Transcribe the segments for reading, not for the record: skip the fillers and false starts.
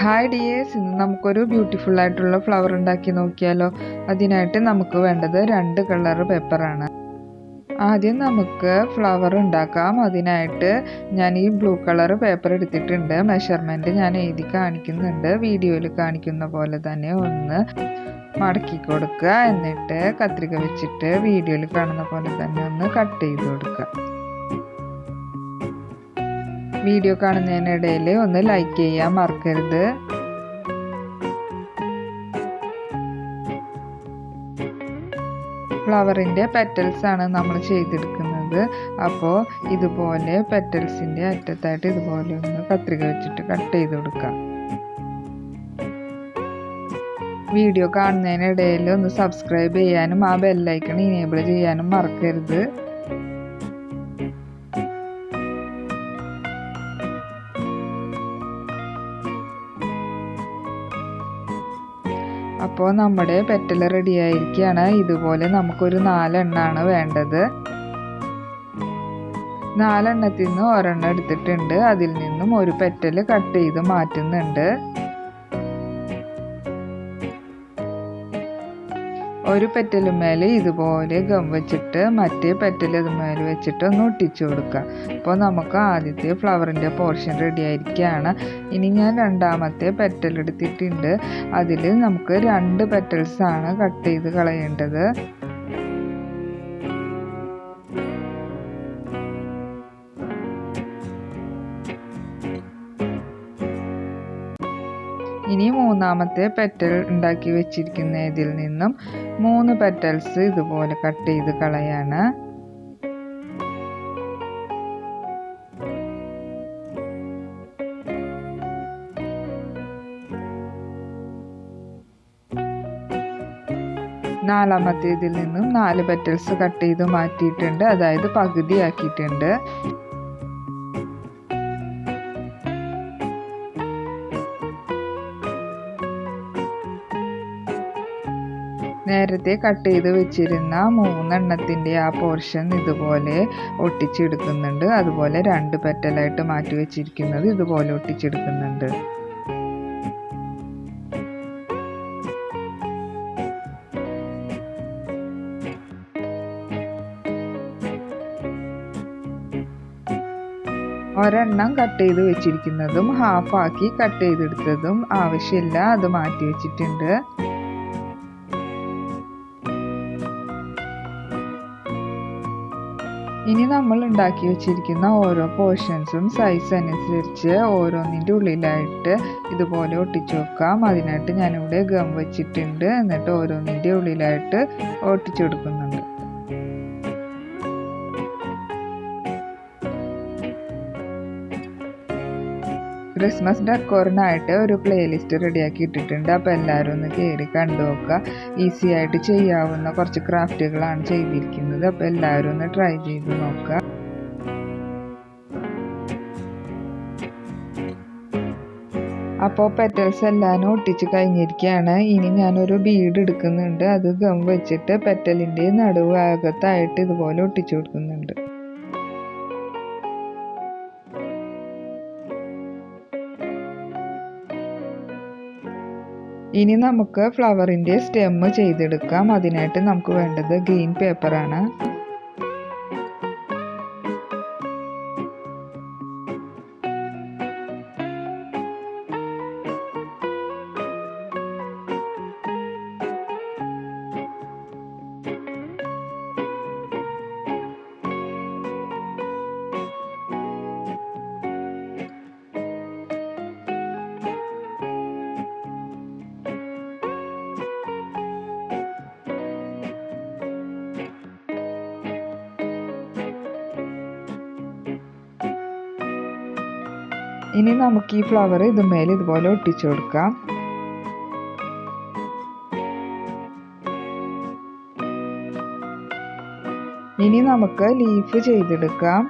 Hi dears, ഇന്ന് നമുക്കൊരു beautiful ആയിട്ടുള്ള ഫ്ലവർ ഉണ്ടാക്കി നോക്കിയാലോ. അതിനായിട്ട് നമുക്ക് വേണ്ടത് 2 കളർ പേപ്പറാണ്. ആദ്യം നമുക്ക് ഫ്ലവർ ഉണ്ടാക്കാം. അതിനായിട്ട് ഞാൻ ഈ ബ്ലൂ കളർ പേപ്പർ എടുത്തിട്ടുണ്ട്. മെഷർമെൻറ്റ് ഞാൻ എഴുതി കാണിക്കുന്നുണ്ട്. വീഡിയോയിൽ കാണിക്കുന്ന പോലെ തന്നെ ഒന്ന് മടക്കി കൊടുക്കുക. എന്നിട്ട് കത്രിക വെച്ചിട്ട് വീഡിയോയിൽ കാണുന്ന പോലെ തന്നെ ഒന്ന് കട്ട് ചെയ്ത് കൊടുക്കുക. വീഡിയോ കാണുന്നതിനിടയിൽ ഒന്ന് ലൈക്ക് ചെയ്യാൻ മറക്കരുത്. ഫ്ലവറിൻ്റെ പെറ്റൽസ് ആണ് നമ്മൾ ചെയ്തെടുക്കുന്നത്. അപ്പോൾ ഇതുപോലെ പെറ്റൽസിൻ്റെ അറ്റത്തായിട്ട് ഇതുപോലെ ഒന്ന് കത്രിക വെച്ചിട്ട് കട്ട് ചെയ്ത് കൊടുക്കാം. വീഡിയോ കാണുന്നതിനിടയിൽ ഒന്ന് സബ്സ്ക്രൈബ് ചെയ്യാനും ആ ബെല്ലൈക്കൺ ഇനേബിൾ ചെയ്യാനും മറക്കരുത്. അപ്പോൾ നമ്മുടെ പെറ്റൽ റെഡി ആയിരിക്കുകയാണ്. ഇതുപോലെ നമുക്കൊരു 4 എണ്ണമാണ് വേണ്ടത്. 4 എണ്ണത്തിൽ നിന്ന് ഒരെണ്ണം എടുത്തിട്ടുണ്ട്. അതിൽ നിന്നും ഒരു പെറ്റൽ കട്ട് ചെയ്ത് മാറ്റുന്നുണ്ട്. ഒരു പെറ്റലുമേൽ ഇതുപോലെ ഗം വെച്ചിട്ട് മറ്റേ പെറ്റൽ അതുമേൽ വെച്ചിട്ട് ഒന്ന് ഒട്ടിച്ചു കൊടുക്കുക. അപ്പോൾ നമുക്ക് ആദ്യത്തെ ഫ്ലവറിൻ്റെ പോർഷൻ റെഡി ആയിരിക്കുകയാണ്. ഇനി ഞാൻ രണ്ടാമത്തെ പെറ്റൽ എടുത്തിട്ടുണ്ട്. അതിൽ നമുക്ക് 2 പെറ്റൽസാണ് കട്ട് ചെയ്ത് കളയേണ്ടത്. ഇനി മൂന്നാമത്തെ പെറ്റൽ ഉണ്ടാക്കി വെച്ചിരിക്കുന്നതിൽ നിന്നും 3 പെറ്റൽസ് ഇതുപോലെ കട്ട് ചെയ്ത് കളയാണ്. നാലാമത്തേതിൽ നിന്നും 4 പെറ്റൽസ് കട്ട് ചെയ്ത് മാറ്റിയിട്ടുണ്ട്. അതായത് പകുതിയാക്കിയിട്ടുണ്ട്. നേരത്തെ കട്ട് ചെയ്ത് വെച്ചിരുന്ന 3 എണ്ണത്തിൻ്റെ ആ പോർഷൻ ഇതുപോലെ ഒട്ടിച്ചെടുക്കുന്നുണ്ട്. അതുപോലെ 2 പെറ്റലായിട്ട് മാറ്റി വെച്ചിരിക്കുന്നത് ഇതുപോലെ ഒട്ടിച്ചെടുക്കുന്നുണ്ട്. ഒരെണ്ണം കട്ട് ചെയ്ത് വെച്ചിരിക്കുന്നതും ഹാഫാക്കി കട്ട് ചെയ്തെടുത്തതും ആവശ്യമില്ല, അത് മാറ്റി വെച്ചിട്ടുണ്ട്. ഇനി നമ്മൾ ഉണ്ടാക്കി വെച്ചിരിക്കുന്ന ഓരോ പോർഷൻസും സൈസ് അനുസരിച്ച് ഓരോന്നിൻ്റെ ഉള്ളിലായിട്ട് ഇതുപോലെ ഒട്ടിച്ചു വെക്കാം. അതിനായിട്ട് ഞാനിവിടെ ഗം വെച്ചിട്ടുണ്ട്. എന്നിട്ട് ഓരോന്നിൻ്റെ ഉള്ളിലായിട്ട് ഒട്ടിച്ചു കൊടുക്കുന്നുണ്ട്. ക്രിസ്മസ് ഡെക്കോറിനായിട്ട് ഒരു പ്ലേലിസ്റ്റ് റെഡിയാക്കി ഇട്ടിട്ടുണ്ട്. അപ്പോൾ എല്ലാവരും ഒന്ന് കയറി കണ്ടു നോക്കുക. ഈസി ആയിട്ട് ചെയ്യാവുന്ന കുറച്ച് ക്രാഫ്റ്റുകളാണ് ചെയ്തിരിക്കുന്നത്. അപ്പോൾ എല്ലാവരും ഒന്ന് ട്രൈ ചെയ്ത് നോക്കുക. അപ്പോൾ പെറ്റൽസ് എല്ലാം ഒട്ടിച്ച് കഴിഞ്ഞിരിക്കുകയാണ്. ഇനി ഞാനൊരു ബീഡ് എടുക്കുന്നുണ്ട്. അത് ഗം വെച്ചിട്ട് പെറ്റലിൻ്റെ നടുഭാഗത്തായിട്ട് ഇതുപോലെ ഒട്ടിച്ചു കൊടുക്കുന്നുണ്ട്. ഇനി നമുക്ക് ഫ്ലവറിൻ്റെ സ്റ്റെം ചെയ്തെടുക്കാം. അതിനായിട്ട് നമുക്ക് വേണ്ടത് ഗ്രീൻ പേപ്പറാണ്. ഇനി നമുക്ക് ഈ ഫ്ലവർ ഇതുമേൽ ഇതുപോലെ ഒട്ടിച്ചു കൊടുക്കാം. ഇനി നമുക്ക് ലീഫ് ചെയ്തെടുക്കാം.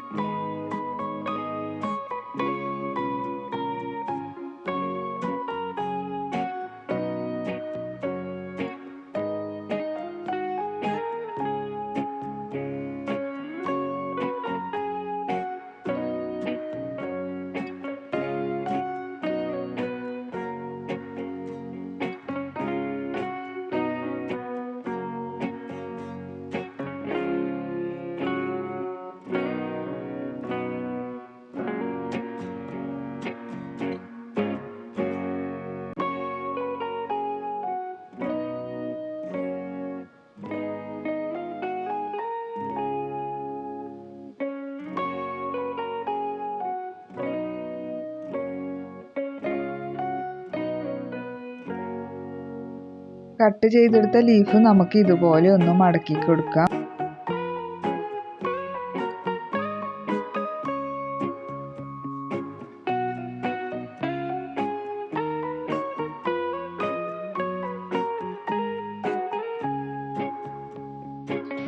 കട്ട് ചെയ്തെടുത്ത ലീഫ് നമുക്ക് ഇതുപോലെ ഒന്ന് മടക്കി കൊടുക്കാം.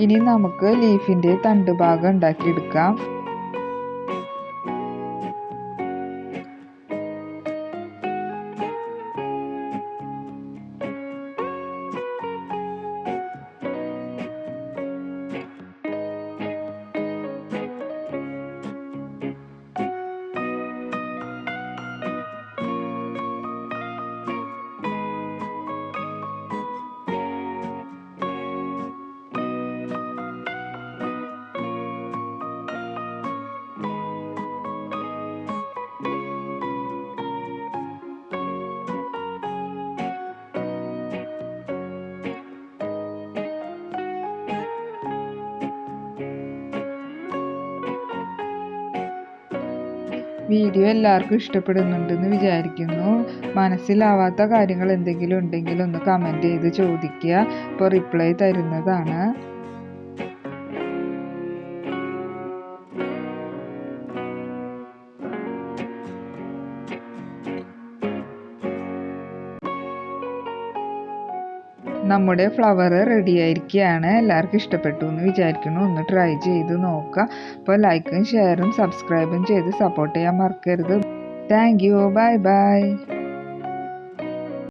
ഇനി നമുക്ക് ലീഫിൻ്റെ തണ്ടുഭാഗം ഉണ്ടാക്കിയെടുക്കാം. വീഡിയോ എല്ലാവർക്കും ഇഷ്ടപ്പെടുന്നുണ്ടെന്ന് വിചാരിക്കുന്നു. മനസ്സിലാവാത്ത കാര്യങ്ങൾ എന്തെങ്കിലും ഉണ്ടെങ്കിൽ ഒന്ന് കമൻറ്റ് ചെയ്ത് ചോദിക്കുക. അപ്പോൾ റിപ്ലൈ തരുന്നതാണ്. നമ്മുടെ ഫ്ലവർ റെഡി ആയിരിക്കുകയാണ്. എല്ലാവർക്കും ഇഷ്ടപ്പെട്ടു എന്ന് വിചാരിക്കുന്നു. ഒന്ന് ട്രൈ ചെയ്ത് നോക്കുക. അപ്പോൾ ലൈക്കും ഷെയറും സബ്സ്ക്രൈബും ചെയ്ത് സപ്പോർട്ട് ചെയ്യാൻ മറക്കരുത്. Thank you. Bye bye.